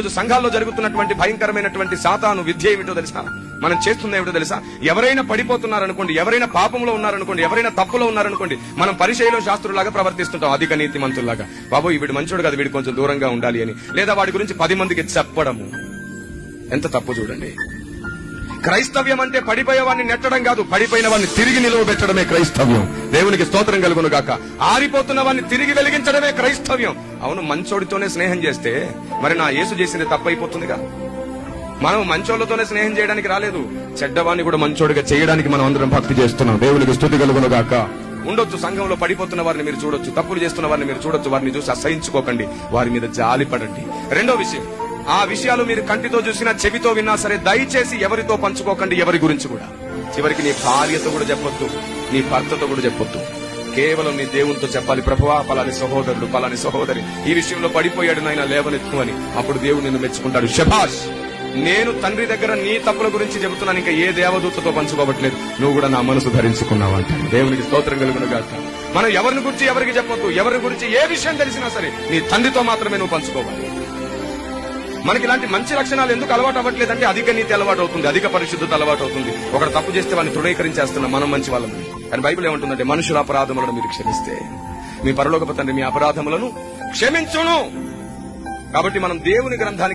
ఈరోజు సంఘాల్లో జరుగుతున్నటువంటి భయంకరమైనటువంటి సాతాను విద్య ఏమిటో తెలుసా? మనం చేస్తుంది ఏమిటో తెలుసా? ఎవరైనా పడిపోతున్నారనుకోండి, ఎవరైనా పాపంలో ఉన్నారనుకోండి, ఎవరైనా తప్పులో ఉన్నారనుకోండి, మనం పరిచయలో శాస్త్రులాగా ప్రవర్తిస్తుంటాం, అధిక నీతి మంతుల్లాగా. బాబు వీడు మంచోడు కదా, వీడు కొంచెం దూరంగా ఉండాలి అని, లేదా వాడి గురించి 10 మందికి చెప్పడము. ఎంత తప్పు చూడండి. క్రైస్తవ్యం అంటే పడిపోయేవాడిని నెట్టడం కాదు, పడిపోయిన వాడిని తిరిగి నిలువబెట్టడమే క్రైస్తవ్యం. దేవునికి స్తోత్రం కలుగును గాక. ఆరిపోతున్న వాడిని తిరిగి వెలిగించడమే క్రైస్తవ్యం. అవును, మంచోడితోనే స్నేహం చేస్తే మరి నా యేసు చేసింది తప్పైపోతుందిగా. మనం మంచోళ్లతోనే స్నేహం చేయడానికి రాలేదు, చెడ్డవాన్ని కూడా మంచోడిగా చేయడానికి మనం అందరం భక్తి చేస్తున్నాం. దేవునికి స్తుతి కలుగును గాక. ఉండొచ్చు, సంఘంలో పడిపోతున్న వారిని మీరు చూడొచ్చు, తప్పులు చేస్తున్న వారిని మీరు చూడొచ్చు, వారిని చూసి అసహించుకోకండి, వారి మీద జాలి పడండి. రెండో విషయం, ఆ విషయాలు మీరు కంటితో చూసినా చెవితో విన్నా సరే దయచేసి ఎవరితో పంచుకోకండి, ఎవరి గురించి కూడా. చివరికి నీ భార్యతో కూడా చెప్పొద్దు, నీ భర్తతో కూడా చెప్పొద్దు. కేవలం నీ దేవునితో చెప్పాలి, ప్రభువా పలాని సహోదరుడు పలాని సహోదరి ఈ విషయంలో పడిపోయాడు, నాయన లేవనెత్తు అని. అప్పుడు దేవుడు నిన్ను మెచ్చుకుంటాడు. శభాష్, నేను తండ్రి దగ్గర నీ తప్పుల గురించి చెబుతున్నాను, ఇంకా ఏ దేవదూతతో పంచుకోవట్లేదు, నువ్వు కూడా నా మనసు ధరించుకున్నావు అంటాడు. దేవునికి స్తోత్రం కలుగును గాక. మనం ఎవరిని గురించి ఎవరికి చెప్పొద్దు, ఎవరి గురించి ఏ విషయం తెలిసినా సరే నీ తండ్రితో మాత్రమే నువ్వు పంచుకోవాలి. మనకి ఇలాంటి మంచి లక్షణాలు ఎందుకు అలవాటు అవ్వట్లేదంటే అధిక నీతి అలవాటు అవుతుంది, అధిక పరిశుద్ధత అలవాటు అవుతుంది. ఒకడు తప్పు చేస్తే వాడిని తృణీకరించేస్తున్నాం, మనం మంచి వాళ్ళని. కానీ బైబిల్ ఏమంటుందంటే మనుషుల అపరాధములను మీరు క్షమిస్తే మీ పరలోకపు తండ్రి మీ అపరాధములను క్షమించును. కాబట్టి మనం దేవుని గ్రంథానికి